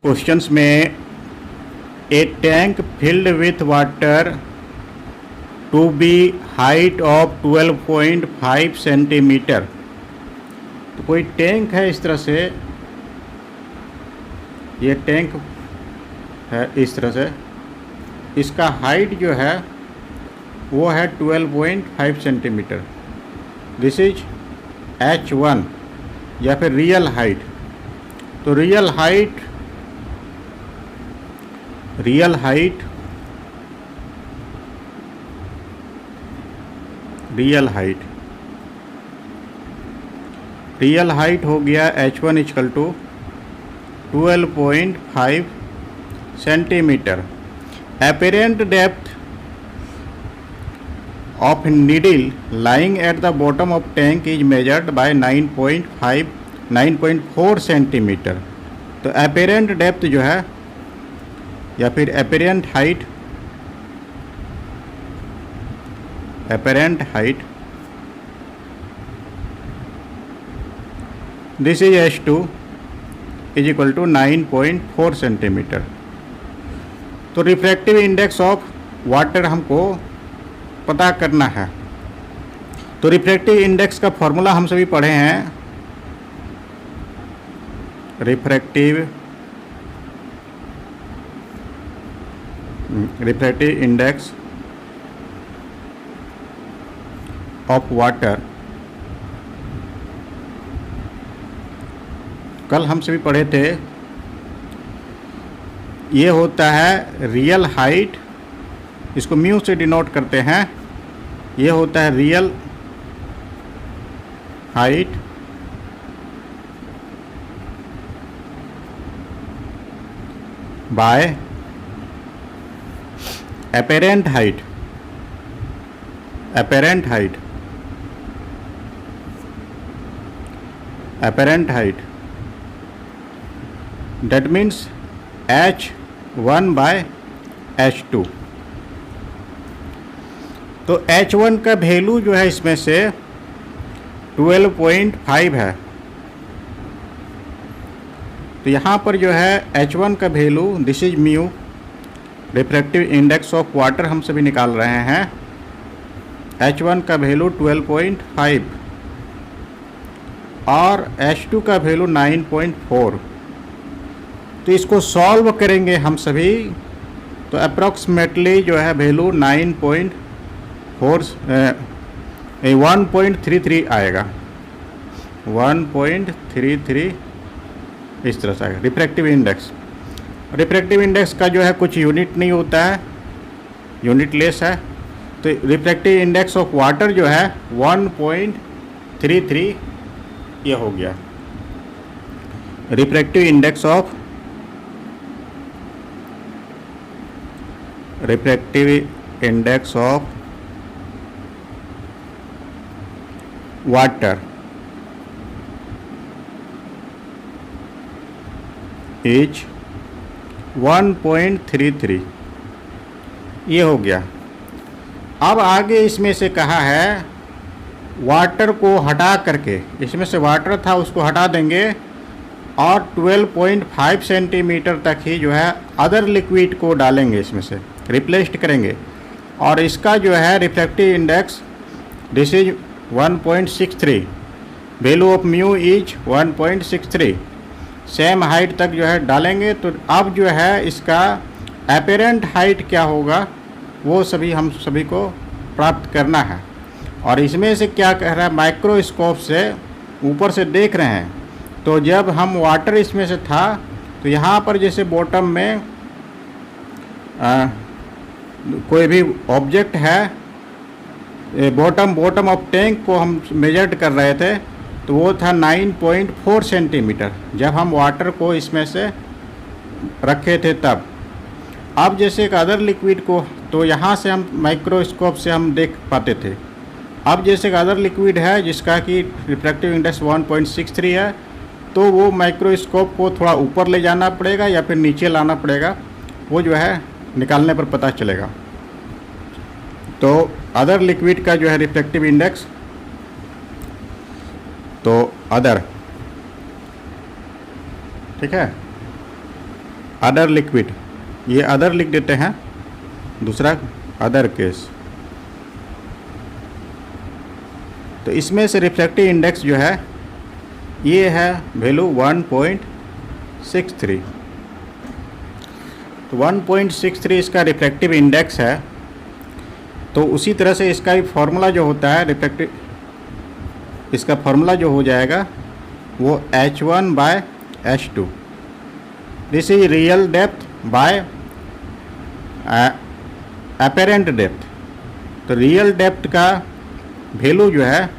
Questions में a tank filled with water to be height of 12.5 centimetre. तो कोई tank है इस तरह से, ये टैंक है इस तरह से, इसका हाइट जो है वो है 12.5 सेंटीमीटर। दिस इज H1 या फिर रियल हाइट। तो रियल हाइट हो गया H1 equal to 12.5 centimetre. Apparent depth of needle lying at the bottom of tank is measured by 9.4 centimetre. तो apparent depth जो है या फिर apparent height this is H2 is equal to 9.4 centimetre. तो refractive index of water हमको पता करना है। तो रिफ्रैक्टिव इंडेक्स का फॉर्मूला हम सभी पढ़े हैं। रिफ्रैक्टिव इंडेक्स ऑफ वाटर कल हम सभी पढ़े थे। ये होता है रियल हाइट, इसको म्यू से डिनोट करते हैं। ये होता है real height bye apparent height। That means H1 by H2। तो H1 का वैल्यू जो है इसमें से 12.5 है। तो यहाँ पर जो है H1 का value, this is mu, refractive index of water हम सभी निकाल रहे हैं। H1 का वैल्यू 12.5 और H2 का वैल्यू 9.4। तो इसको सॉल्व करेंगे हम सभी तो अप्रॉक्सीमेटली जो है वैल्यू 1.33 आएगा। 1.33 इस तरह से आएगा रिफ्रैक्टिव इंडेक्स। रिफ्रैक्टिव इंडेक्स का जो है कुछ यूनिट नहीं होता है, यूनिट लेस है। तो रिफ्रैक्टिव इंडेक्स ऑफ वाटर जो है 1.33 ये हो गया। Refractive index of water is 1.33 ये हो गया। अब आगे इसमें से कहा है वाटर को हटा करके, इसमें से वाटर था उसको हटा देंगे और 12.5 सेंटीमीटर तक ही जो है अदर लिक्विड को डालेंगे, इसमें से रिप्लेस्ड करेंगे। और इसका जो है refractive index this is 1.63, value of mu is 1.63। Same height तक जो है डालेंगे। तो अब जो है इसका एपेरेंट हाइट क्या होगा वो सभी हम सभी को प्राप्त करना है। और इसमें से क्या कह रहा है, माइक्रोस्कोप से ऊपर से देख रहे हैं। तो जब हम वाटर इसमें से था तो यहाँ पर जैसे बॉटम में कोई भी ऑब्जेक्ट है, बॉटम ऑफ टैंक को हम मेजर कर रहे थे तो वो था 9.4 सेंटीमीटर जब हम वाटर को इसमें से रखे थे तब। अब जैसे एक अदर लिक्विड को तो यहाँ से हम माइक्रोस्कोप से हम देख पाते थे। अब जैसे एक अदर लिक्विड है जिसका कि रिफ्रैक्टिव इंडेक्स 1.63 है, तो वो माइक्रोस्कोप को थोड़ा ऊपर ले जाना पड़ेगा या फिर नीचे लाना पड़ेगा, वो जो है निकालने पर पता चलेगा। तो अदर लिक्विड का जो है रिफ्रैक्टिव इंडेक्स, तो अदर, ठीक है, अदर लिक्विड, ये अदर लिख देते हैं, दूसरा अदर केस। तो इसमें से रिफ्रैक्टिव इंडेक्स जो है ये है वैल्यू 1.63। तो 1.63 इसका रिफ्रैक्टिव इंडेक्स है। तो उसी तरह से इसका भी फॉर्मूला जो होता है रिफ्रैक्टिव, इसका फॉर्मूला जो हो जाएगा वो H1/H2। This is real depth by apparent depth. तो रियल डेप्थ का वैल्यू जो है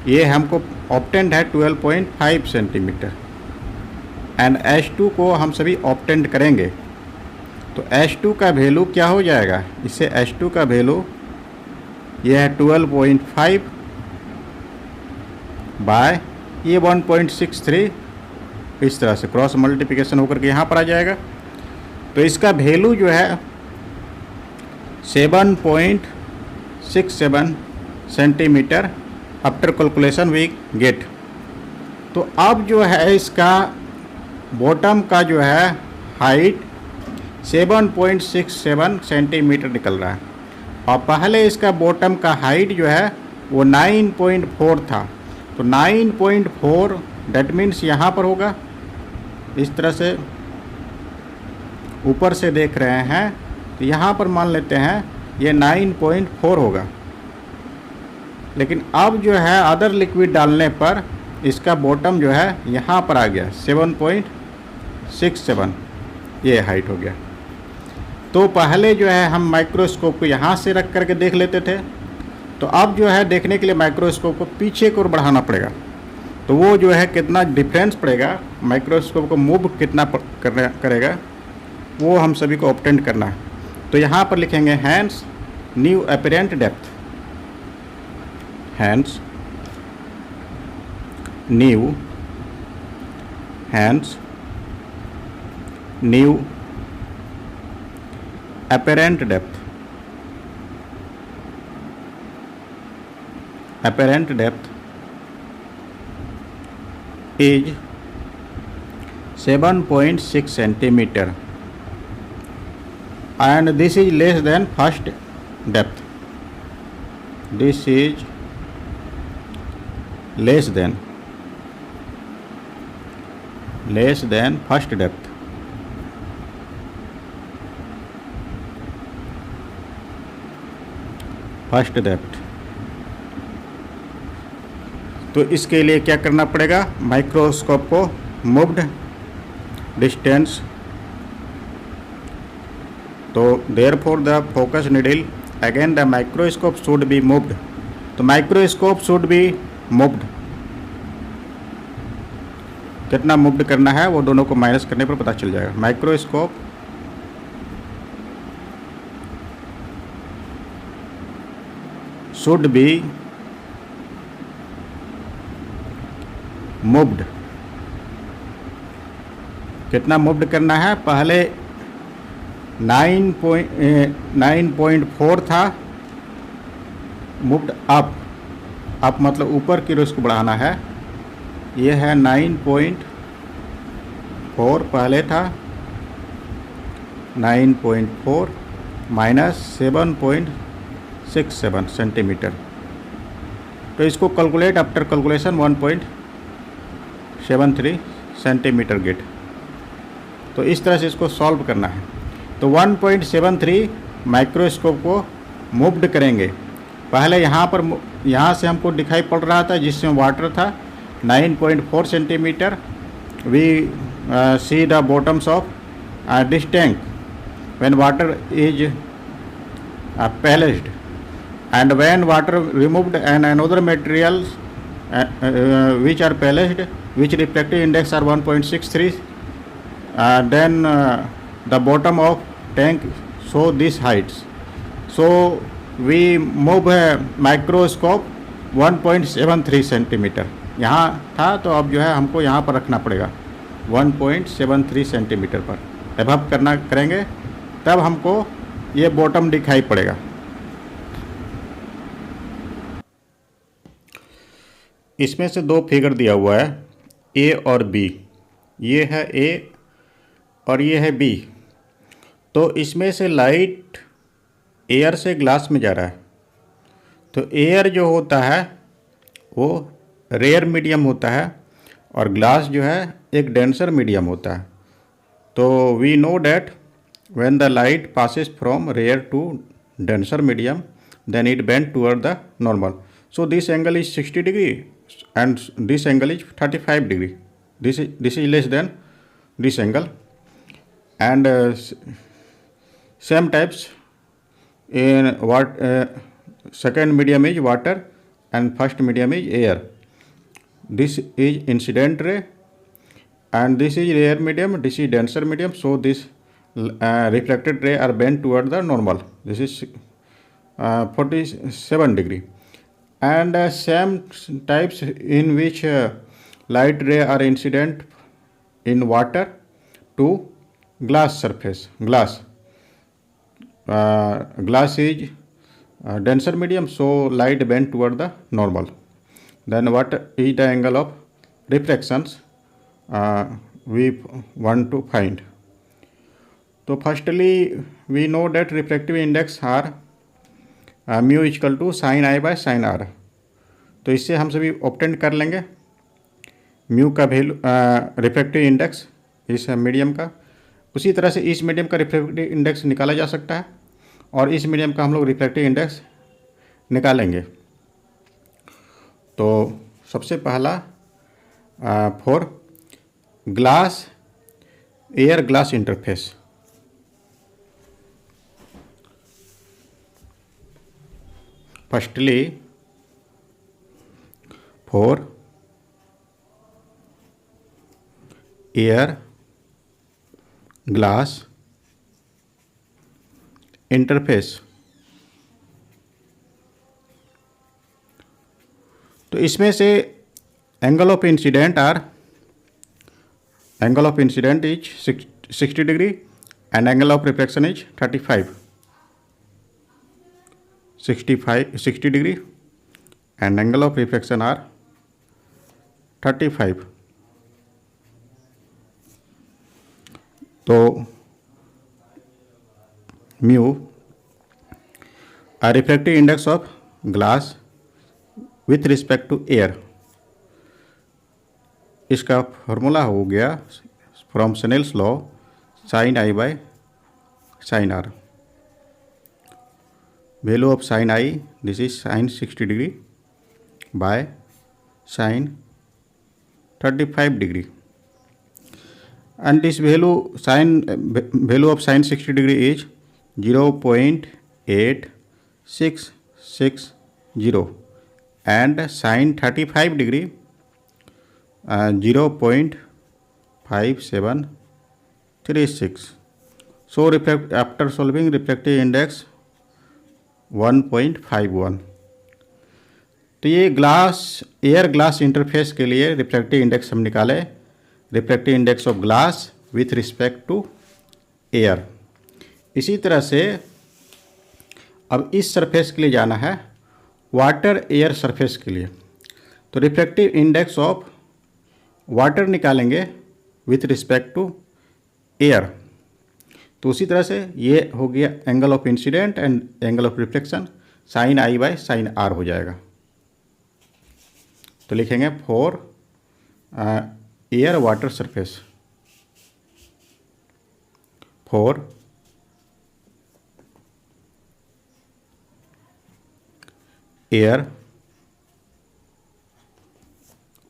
ये हमको ऑब्टेंड है 12.5 सेंटीमीटर, एंड H2 को हम सभी ऑब्टेंड करेंगे। तो H2 का वैल्यू क्या हो जाएगा, इससे H2 का वैल्यू ये है 12.5 बाय ये 1.63, इस तरह से क्रॉस मल्टीप्लिकेशन होकर के यहाँ पर आ जाएगा। तो इसका वैल्यू जो है 7.67 centimetre after calculation we get. तो अब जो है इसका बॉटम का जो है हाइट 7.67 सेंटीमीटर निकल रहा है, और पहले इसका बॉटम का हाइट जो है वो 9.4 था। तो 9.4 दैट मीन्स यहाँ पर होगा, इस तरह से ऊपर से देख रहे हैं तो यहाँ पर मान लेते हैं ये 9.4 होगा। लेकिन अब जो है अदर लिक्विड डालने पर इसका बॉटम जो है यहाँ पर आ गया 7.67, ये हाइट हो गया। तो पहले जो है हम माइक्रोस्कोप को यहाँ से रख करके देख लेते थे, तो अब जो है देखने के लिए माइक्रोस्कोप को पीछे की ओर बढ़ाना पड़ेगा। तो वो जो है कितना डिफरेंस पड़ेगा, माइक्रोस्कोप को मूव कितना करेगा, वो हम सभी को ऑब्टेंड करना है। तो यहाँ पर लिखेंगे hence new apparent depth, hence new apparent depth is 7.6 centimeter, and this is less than first depth. This is less than first depth. First depth. तो इसके लिए क्या करना पड़ेगा, माइक्रोस्कोप को मूव्ड डिस्टेंस। तो therefore the focus needle again the microscope should be moved. तो microscope should be moved, कितना मूव्ड करना है वो दोनों को माइनस करने पर पता चल जाएगा। माइक्रोस्कोप should be moved, कितना मूव्ड करना है, पहले 9.4 था, मूव्ड अप मतलब ऊपर की ओर इसको बढ़ाना है। ये है 9.4 पहले था, 9.4 माइनस 7.67 सेंटीमीटर। तो इसको calculate after calculation 1.73 centimetre get. तो इस तरह से इसको सॉल्व करना है। तो 1.73 माइक्रोस्कोप को मूव्ड करेंगे। पहले यहाँ से हमको दिखाई पड़ रहा था जिसमें वाटर था 9.4 centimetre. We see the bottoms of this tank when water is placed, and when water removed and another materials which are palaced, which refractive index are 1.63, then the bottom of tank show these heights. So we move a microscope 1.73 centimetre यहाँ था, तो अब जो है हमको यहाँ पर रखना पड़ेगा 1.73 सेंटीमीटर पर। एबव करेंगे तब हमको ये बॉटम दिखाई पड़ेगा। इसमें से दो फिगर दिया हुआ है, ए और बी। ये है ए और ये है बी। तो इसमें से लाइट एयर से ग्लास में जा रहा है। तो एयर जो होता है वो रेयर मीडियम होता है और ग्लास जो है एक डेंसर मीडियम होता है। तो we know that when the light passes from rare to denser medium, then it bend toward the normal. So this angle is 60 degree and this angle is 35 degree. This is less than this angle. And same types in what second medium is water and first medium is air. This is incident ray and this is rare medium, this is denser medium. So this reflected ray are bent toward the normal. This is 47 degree. And same types in which light ray are incident in water to glass surface. Glass is denser medium, so light bent toward the normal. Then what is the angle of refractions we want to find? तो firstly we know that refractive index or mu equal to sine I by sine R. तो इससे हम सभी obtain कर लेंगे mu का value refractive index इस medium का। उसी तरह से इस मीडियम का रिफ्रैक्टिव इंडेक्स निकाला जा सकता है और इस मीडियम का हम लोग रिफ्रैक्टिव इंडेक्स निकालेंगे। तो सबसे पहला for glass air glass interface. Firstly, for air glass interface, तो इसमें से angle of incident is 60 degree and angle of reflection is 60 degree and angle of reflection are 35. तो mu refractive index of glass with respect to air, इसका formula हो गया from Snell's law sine I by sine R. Value of sin I, this is sin 60 degree by sin 35 degree, and this value of sin 60 degree is 0.8660 and sin 35 degree 0.5736. So after solving refractive index 1.51। तो ये air glass interface के लिए refractive index हम निकाले, refractive index of glass with respect to air. इसी तरह से अब इस सरफेस के लिए जाना है वाटर एयर सरफेस के लिए। तो रिफ्रैक्टिव इंडेक्स ऑफ वाटर निकालेंगे विथ रिस्पेक्ट टू एयर। तो उसी तरह से ये हो गया angle of incidence and angle of reflection sine I by sine R हो जाएगा। तो लिखेंगे for air water surface, for air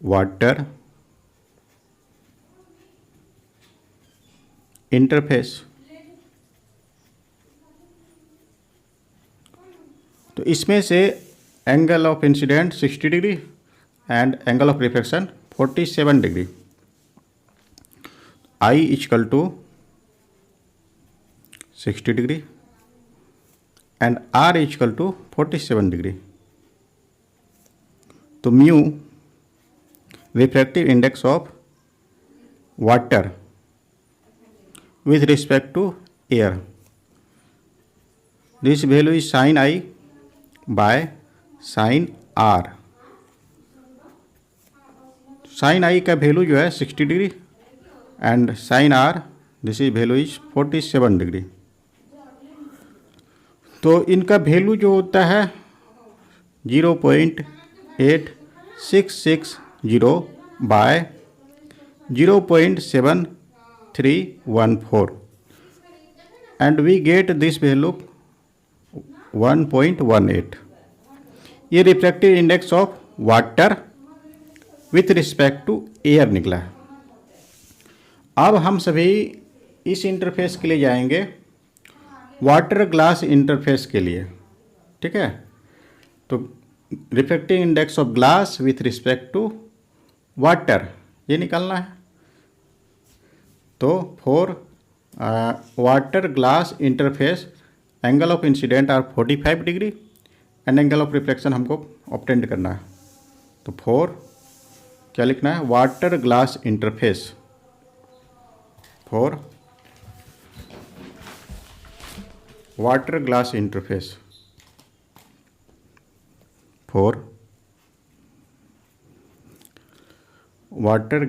water interface. तो इसमें से angle of incidence 60 degree and angle of reflection 47 degree. I equal to 60 degree and R equal to 47 degree. तो mu refractive index of water with respect to air, this value is sin I by sin R। sin I का value जो है 60 degree and sin R this is value is 47 degree. तो इनका value जो होता है 0.8660 by 0.7314 and we get this value 1.18। ये refractive index of water with respect to air निकला है। अब हम सभी इस इंटरफेस के लिए जाएंगे वाटर ग्लास इंटरफेस के लिए, ठीक है। तो refractive index of glass with respect to water ये निकालना है। तो for water glass interface angle of incident are 45 degree and angle of reflection हमको ऑब्टेन करना है। तो फॉर क्या लिखना है, water glass interface, for water glass interface, for water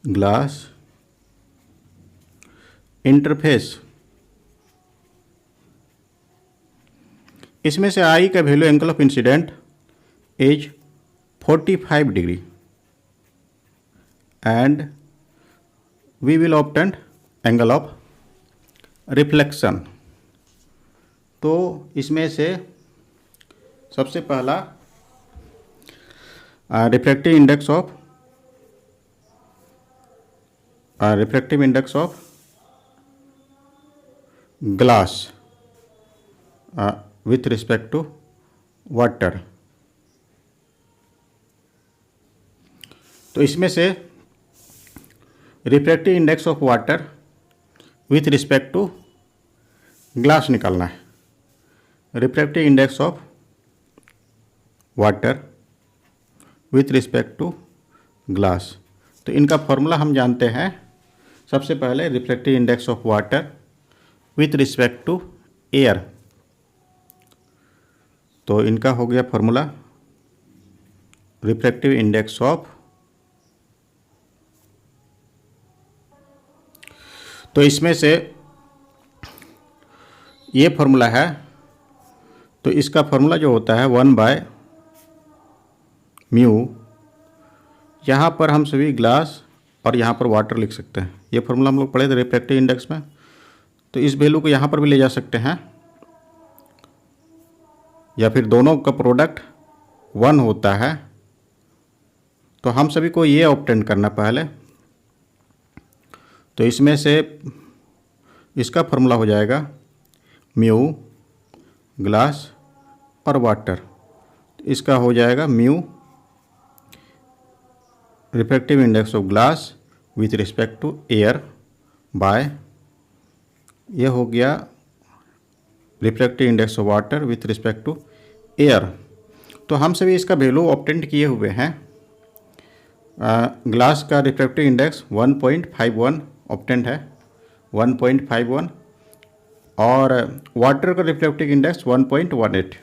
glass interface. इसमें से आई का value angle of incident is 45 degree and we will obtain angle of reflection. तो इसमें से सबसे पहला refractive index of glass with respect to water. तो इसमें से refractive index of water with respect to glass निकालना है। Refractive index of water with respect to glass. तो इनका फॉर्मूला हम जानते हैं। सबसे पहले refractive index of water with respect to air. तो इनका हो गया फॉर्मूला रिफ्रैक्टिव इंडेक्स ऑफ, तो इसमें से ये फॉर्मूला है। तो इसका फॉर्मूला जो होता है 1/μ। यहाँ पर हम सभी ग्लास और यहाँ पर वाटर लिख सकते हैं। ये फॉर्मूला हम लोग पढ़े थे रिफ्रैक्टिव इंडेक्स में। तो इस वैल्यू को यहाँ पर भी ले जा सकते हैं या फिर दोनों का प्रोडक्ट 1 होता है। तो हम सभी को ये ऑब्टेन करना पहले। तो इसमें से इसका फॉर्मूला हो जाएगा म्यू ग्लास और वाटर। इसका हो जाएगा mu refractive index of glass with respect to air by, ये हो गया refractive index of water with respect to air. तो हम सभी इसका वैल्यू ऑब्टेन किए हुए हैं। ग्लास का रिफ्रैक्टिव इंडेक्स 1.51 ऑब्टेंड है, 1.51, और वाटर का रिफ्रैक्टिव इंडेक्स 1.18।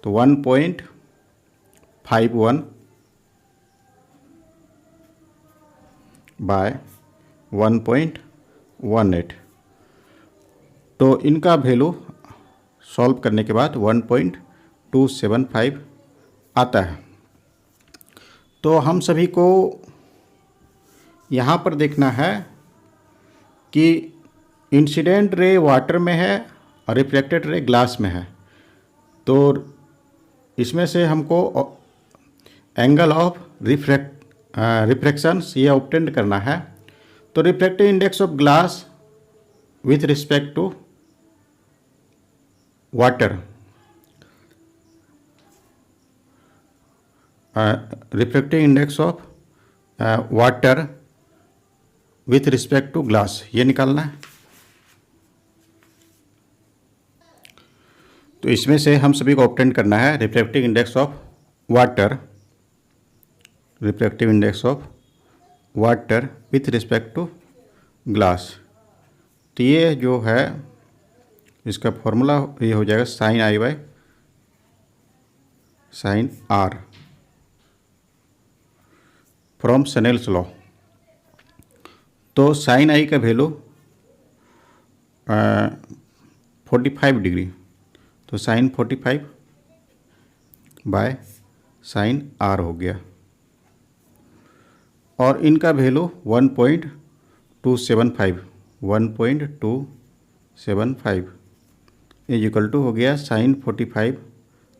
तो 1.51 बाय 1.18। तो इनका वैल्यू सॉल्व करने के बाद 1.275 आता है। तो हम सभी को यहाँ पर देखना है कि इंसिडेंट रे वाटर में है और रिफ्लेक्टेड रे ग्लास में है। तो इसमें से हमको एंगल ऑफ रिफ्रैक्शंस ये ऑब्टेन करना है। तो refractive index of glass with respect to water, refractive index of water with respect to glass ये निकालना है। तो इसमें से हम सभी को ऑब्टेन करना है refractive index of water, refractive index of water with respect to glass. तो ये जो है इसका फॉर्मूला ये हो जाएगा sin I/sin R। From Snell's law. तो साइन आई का वैल्यू 45 डिग्री, तो साइन 45 बाय साइन आर हो गया, और इनका वैल्यू 1.275 इज इक्वल टू हो गया sine 45,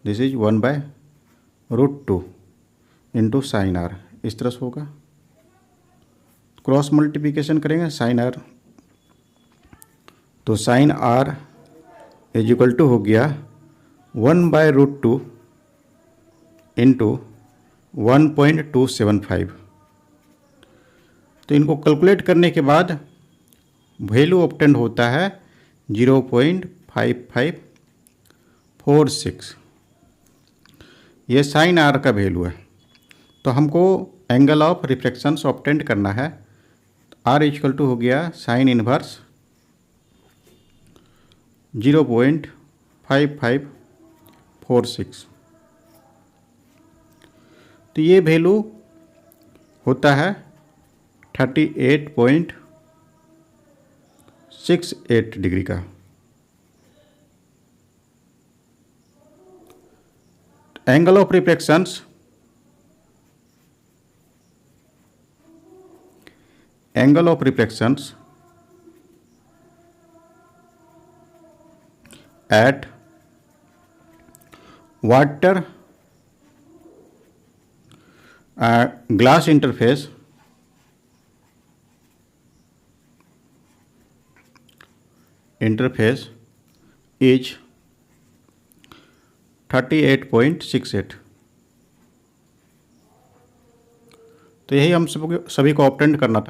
this is 1/√2 into sine R. इस तरह से होगा, क्रॉस मल्टीप्लिकेशन करेंगे साइन आर, तो sine R is equal to हो गया 1/√2 इंटू 1.275। तो इनको कैलकुलेट करने के बाद वैल्यू ऑब्टेन होता है 0.5546। ये साइन आर का वैल्यू है। तो हमको एंगल ऑफ रिफ्लेक्शन ऑब्टेन करना है। आर इक्वल टू हो गया साइन इनवर्स 0.5546। तो ये वैल्यू होता है 38.68 डिग्री का। Angle of reflections at water glass interface is 38.68। तो यही हम सभी को ऑब्टेन करना था।